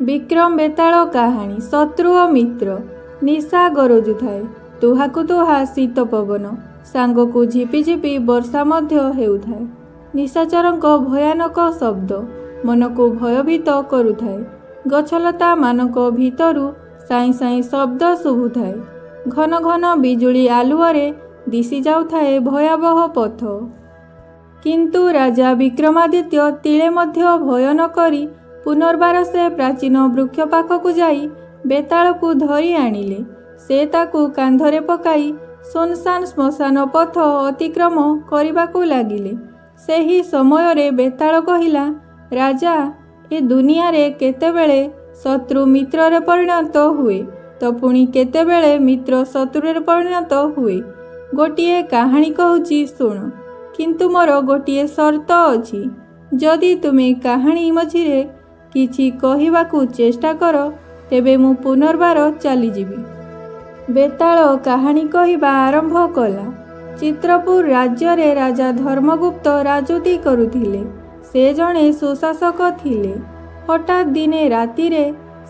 विक्रम बेताल कहानी शत्रु और मित्र निशा गरजु थाए तुहाकु तुहा शीत पवन सांग को झिपि झिपि वर्षा मध्य हेउथाए। निशाचरंक भयानक शब्द मन को भयभीत करुथाए। गछलता मानक भितरु साई साई शब्द शुभुथाए। घन घन बिजुली आलुअरे दिशि जाउथाए भयावह पथ। किंतु राजा विक्रमादित्य तिले मध्य भय न करी पुनर्बार से प्राचीन वृक्ष पाखकु जाई बेताल को धरी आनिले। से ताकू कांधरे पकाई सुनसान श्मशान पथ अतिक्रम करबाकू लागिले। सेही समय रे बेताल कहिला, राजा ए दुनिया रे केतेबेले शत्रु मित्र रे परिणत हुए तो पुणी केतेबेले मित्र शत्रु रे परिणत हुए। गोटिए कहानी कहूची सुन, किंतु मोर गोटिए शर्त अछि। जदि तुमे कहानी मझिरे किछि कहिबाकू चेष्टा कर तेबे मु पुनर्बार चलीजिबी। बेताल कहानी कहिबा आरंभ कला। चित्रपुर राज्य रे राजा धर्मगुप्त राजूती करुथिले। से जणे सुशासक थिले। हठात दिने रातिरे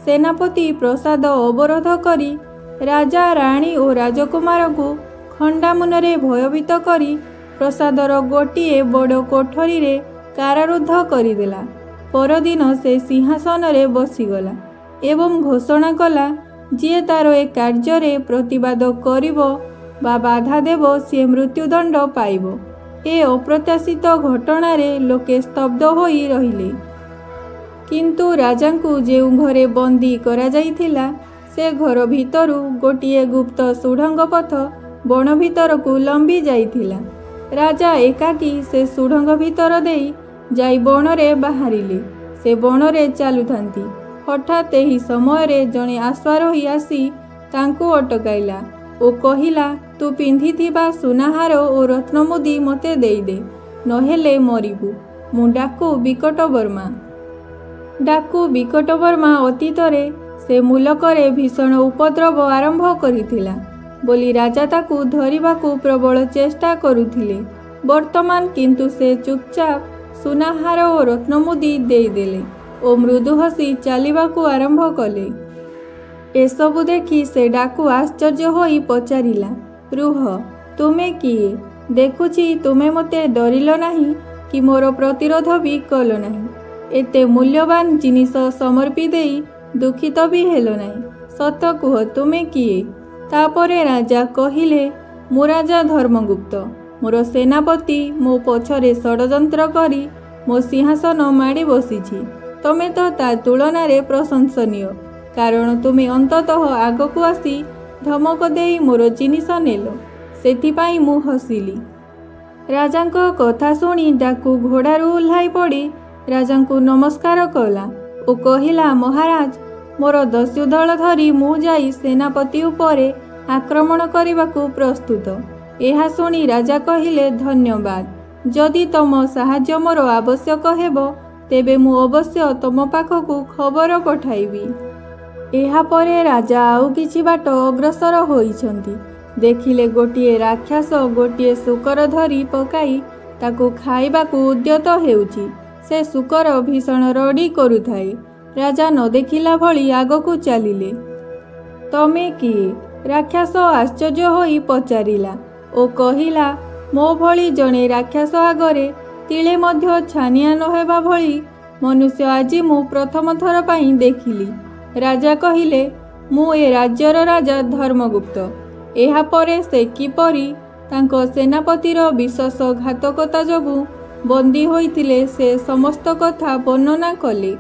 सेनापति प्रसाद अवरोध करी राजा राणी और राजकुमार को खंडामुନରେ भयभीत करी प्रसादर गोटिए बड़ कोठरी रे कारारुद्ध करिदेला। परदिन से सिंहासन रे बसीगला एवं घोषणा कला, जे तार ए कार्य रे प्रतिवाद करिवो बा बाधा देव सी मृत्युदंड पाइबो। ए अप्रत्याशित घटना रे लोके स्तब्ध होई रहिले। किंतु राजा को जेउ घरे बंदी करा जाइथिला से घर भितरु गोटिए गुप्त सुढ़ंग पथ बण भितर को लंबी जाइथिला। राजा एकाकी से सुढ़ंग भितर देई जाई बणरे बाहरिले। से बणरे चालुथांती। हठात एही समय रे जणे आश्वारोही आसी तांकू अटकाइला ओ कहिला, तू पिंधिथिबा सुनाहार ओ रत्नमुदी मते देई दे, नहेले मरिबु। मु डाकू विकटवर्मा। डाकू विकटवर्मा अतीतरे से मुलकरे भीषण उपद्रव आरंभ करिथिला बोली राजा ताकू धरिबाकू प्रबल चेष्टा करुथिले। वर्तमान किंतु से चुपचाप सुनाहार और रत्नमुदी देदेले और मृदु हसी चलिबाकू आरंभ कले। एसबु देखि से डाकू आश्चर्य होई पचारिला, रुह तुमे किए? देखुछि तुमे मते डरिल नाही कि मोर प्रतिरोध भी कल नाही। एते मूल्यवान जिनिस समर्पी देई दुखित भी हेलो नाही। सत कुह तुमे किए? तापरे राजा कहिले, मु राजा धर्मगुप्त। मोर सेनापति मो पछरे षडयंत्र करी मो सिंहासन माड़ी बसीछि। तमे तो ता तुलना रे प्रशंसनीय, कारण तुमे अंततः आगकू आसी धमक देई मोर जिनिस नेलो, सेथिपाई मु हसिली। राजांको कथा सुनी डाकू घोड़ारू ओह्लाई पड़ी राजांको नमस्कार कला ओ कहिला, महाराज मोर दस्यु दल धरी मु जाई सेनापति उपरे आक्रमण करबाकू प्रस्तुत। एहा सुनी राजा कहिले, धन्यवाद। जदि तम साहाय्य मोर आवश्यक हेबो तेबे मु अवश्य तम पाखकू खबर पठाइबी। एहा परे राजा आउ किछि बाट अग्रसर होइछंती। देखिले गोटिए राक्षस गोटिए शुकर धरी पकाई ताकू खाइबाकू उद्यत हेउची। से शुकर भीषण रड़ी करुथाए। राजा न देखिला भली आगकू चलिले। तमे किए? राक्षस आश्चर्य होई पचारिला ओ कहिला, मो भली जणे राक्षस आगरे तिले मध्य छानिया न हेबा भली मनुष्य आजि मु प्रथम थर पाई देखिली। राजा कहिले, मु ए राज्यर राजा धर्मगुप्त। एहा परे से किपरि तांको सेनापतिर विश्वासघातकता जोगु बंदी होइथिले से समस्त कथा वर्णना कले।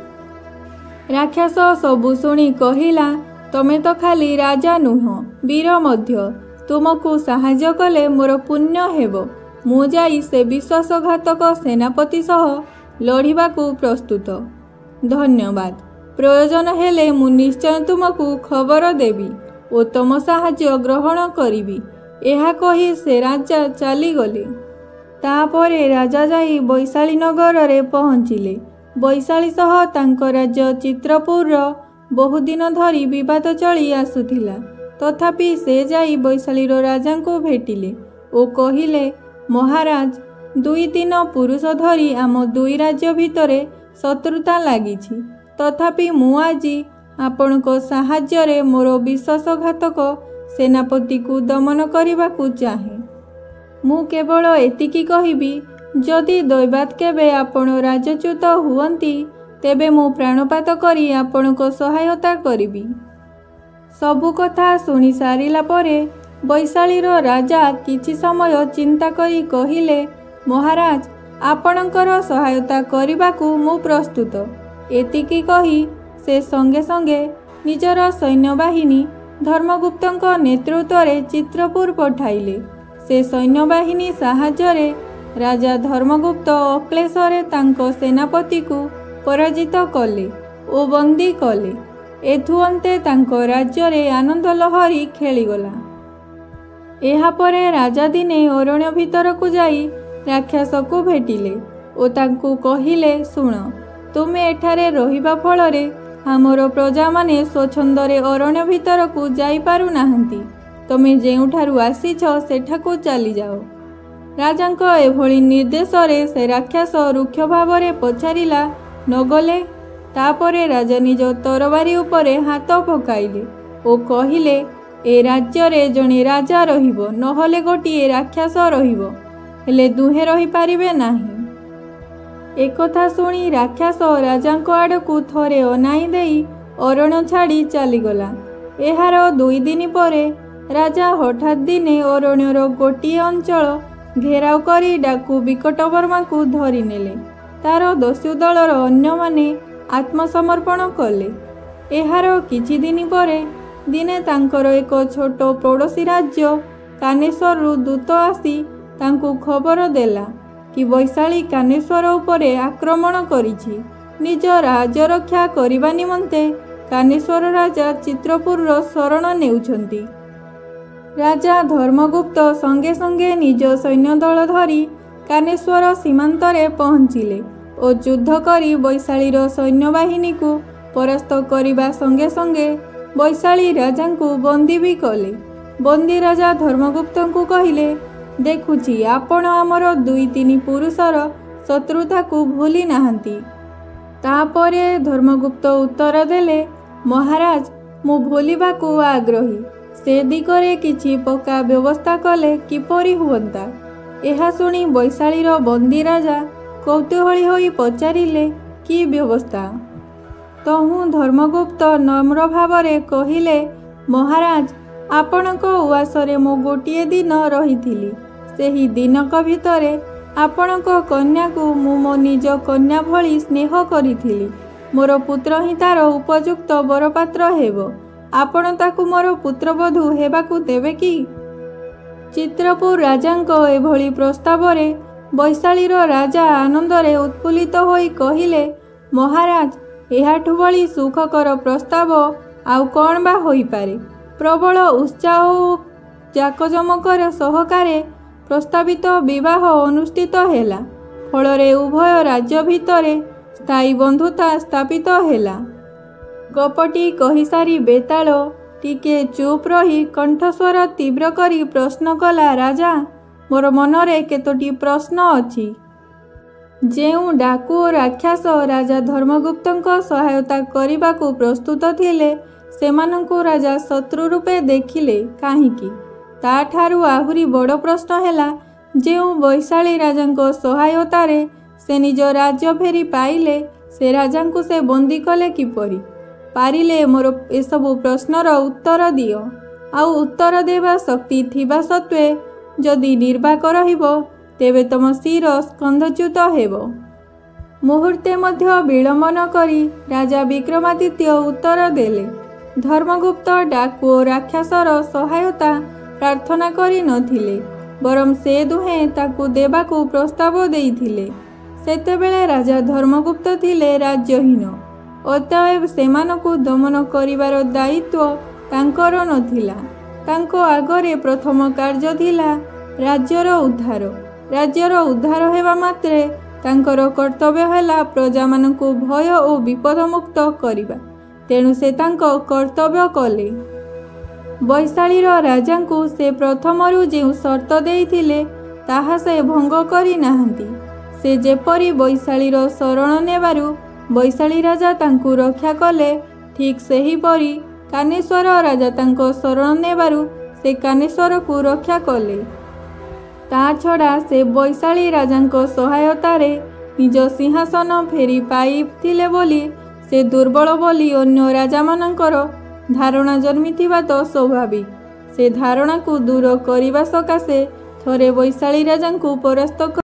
राक्षस सबु शुणी कहिला, तमे तो खाली राजा नुह, वीर मध्य। तुमको साहाय्य कले मोर पुण्य हेबो। मु जाई से विश्वासघातक सेनापति सह लड़िबाकू प्रस्तुत। धन्यवाद। प्रयोजन हेले मु निश्चय तुमको खबर देबी ओ तम साहाय्य ग्रहण करिबी। एहा कहि से राजा चलीगले। तापरे राजा जाई वैशाली नगर रे पहुँचिले। वैशाली सह तांक राज्य चित्रपुर बहुदिन धरी विवाद चली आसुथिला। तथापि से जाई वैशालीर राजा को भेटिले ओ कहिले, महाराज 2 दिन पुरुष धरी आम 2 राज्य भितरे शत्रुता लागिछि। तथापि मु आजी आपणक साहाय्ୟରେ मोर विश्वासघातक सेनापति को दमन करने को चाहे। मु केवल एतिकी कहिबी, जदि दैवात केबे आपण राजच्युत हुअंती तेबे मु प्राणपात करी आपणक सहायता करिबी। सबु कथा शुणी सारिला परे वैशालीर राजा किछि समय चिंता करी कहिले, महाराज आपणकर सहायता करबाकू मु प्रस्तुत। एतिकी कही से संगे संगे निजर सैन्यबाहिनी धर्मगुप्तଙ୍କ नेतृत्वरे चित्रपुर पठाइले। से सैन्यबाहिनी साहाय्ୟରେ राजा धर्मगुप्त अक्लेशरे तांको सेनापति को पराजित कले ओ बंदी कले। एथु अंते तांको राज्ୟରେ आनंद लहरी खेलीगला। एहापरे राजा दिने अरण्य भितर को जाई राक्षस को भेटिले ओ तांको कहिले, सुण तुमे एठारे रहिबा फलरे आमर प्रजा माने स्वच्छंदरे अरण्य भितर को जाई पारु नाहंती। तमे जेउठारु आसीछ सेठाकू चली जाओ। राजांक एभली निर्देशरे से राक्षस रुक्ष भावरे पचारिला, न गले? तापरे राजा निज तरबारी उपरे हाथ पकाइले ओ कहिले, ए राज्ୟରେ जणे राजा रहिबो, नहले गोटिए राक्षस रहिबो, हेले दुहे रही पारिबे नाही। एकथा शुणी राक्षस राजांक आड़कू थरे अनाई देई अरण्य छाड़ी चलीगला। एहार 2 दिन परे राजा हठात दिने अरण्यर गोटिए अंचल घेराव करी डाकू विकटवर्मा को धरी नेले। तार दस्यु दलर अन्य माने आत्मसमर्पण कले। एहार किछि दिन परे दिने तांकर एक छोट पड़ोशी राज्य कानेश्वर दूत आसी तांकू खबर देला कि वैशाली कानेश्वर उपरे आक्रमण करिछि। निज राज्य रक्षा करिबा निमंते कानेश्वर राजा चित्रपुर शरण नेउछंती। राजा धर्मगुप्त संगे संगे निज सैन्य दल धरी कानेश्वर सीमांतरे पहुंचिले और युद्ध करी वैशालीर सैन्यबाहिनी को परास्त करिबा संगे संगे वैशाली राजा को बंदी भी कले। बंदी राजा धर्मगुप्त को कहिले, देखुची आपण आमर 2-3 पुरुषर शत्रुता को भूली नाहंती। तापरे धर्मगुप्त उत्तर देले, महाराज मु भूलिबा को आग्रही। से दिगरे किछि पक्का व्यवस्था कले किपरि हुअंता। एहा सुनी वैशालीर बंदी राजा कौतूहली होई पचारिले, कि व्यवस्था? तहु धर्मगुप्त नम्र भावरे कहिले, महाराज आपणक उआसरे मु गोटिए दिन रहिथिली। सेही दिनक भितरे आपणक कन्या को मु मो निज कन्या भली स्नेह करिथिली। मोर पुत्र ही तार उपयुक्त बरपात्र हेबो। आपण ताकू मोर पुत्रवधू हेबाकू देबे कि? चित्रपुर राजांक एभली प्रस्तावरे वैशालीर राजा आनंदरे उत्फुल्लित होई कहिले, महाराज एहाठू बली सुखकर प्रस्ताव आउ कौन बा होई पारे। प्रबल उत्साह ओ जाकजमकर सहकारे प्रस्तावित विवाह अनुष्ठित हेला। फलरे उभय राज्य भितरे स्थायी बंधुता स्थापित हेला। गपटी कही सारी बेताल टिके चुप रही कंठस्वर तीव्र करी प्रश्न कला, राजा मोर मनरे केतोटी प्रश्न अछि। जेउ डाकू और राक्षस राजा धर्मगुप्तଙ୍କ सहायता करिबाकू प्रस्तुत थिले, सेमानंकु राजा शत्रु रूपे देखिले काहीकि? ताठारु आहुरी बड़ प्रश्न हेला, जेउ वैशाली राजांक सहायतारे से निज राज्य फेरी पाइले, से राजांकु से बंदी कले किपरि? पारिले मोर एसबु प्रश्नर उत्तर दियो। आउ उत्तर देवा शक्ति थिबा सत्वे जदि निर्वाक रहिबो तेबे तम शिर स्कंधच्युत हेबो। मुहूर्ते मध्य विलंब न करी राजा विक्रमादित्य उत्तर देले। धर्मगुप्त डाकू और राक्षसर सहायता प्रार्थना करी नथिले, बरम से दुहे ताकू देबाकू प्रस्ताव देइथिले। सेतेबेले राजा धर्मगुप्त थिले राज्यहीन, अतएव सेमानकू दमन करिवार दायित्व तांकर नथिला। तांको आगरे प्रथम कार्य थिला राज्यर उद्धार। राज्यर उद्धार हेबा मात्रे तांकर कर्तव्य हेला प्रजा मानकू भय और विपद मुक्त करिबा। तेणु से तांको कर्तव्य कले। वैशालीर राजांकू से प्रथमरु जे शर्त देइथिले ताहा से भंग करी नाहंती। से जेपरी वैशालीर शरण नेबारु ବୈଶାଳୀ ରାଜା ତାଙ୍କୁ ରକ୍ଷା କଲେ। ଠିକ୍ ସେହିପରି କାନେଶ୍ୱର ରାଜା ତାଙ୍କ ଶରଣ ନେବାରୁ ସେ କାନେଶ୍ୱରକୁ ରକ୍ଷା କଲେ। ତା ଛଡ଼ା ସେ ବୈଶାଳୀ ରାଜାଙ୍କ ସହାୟତାରେ ନିଜ ସିଂହାସନ ଫେରି ପାଇଥିଲେ ବୋଲି ସେ ଦୁର୍ବଳ ବୋଲି ଅନ୍ୟ ରାଜାମାନଙ୍କର ଧାରଣା ଜନ୍ମିଥିବା ତ ସ୍ୱାଭାବିକ। ସେ ଧାରଣାକୁ ଦୂର କରିବା ସକାଶେ ଥରେ ବୈଶାଳୀ ରାଜାଙ୍କୁ ପରାସ୍ତ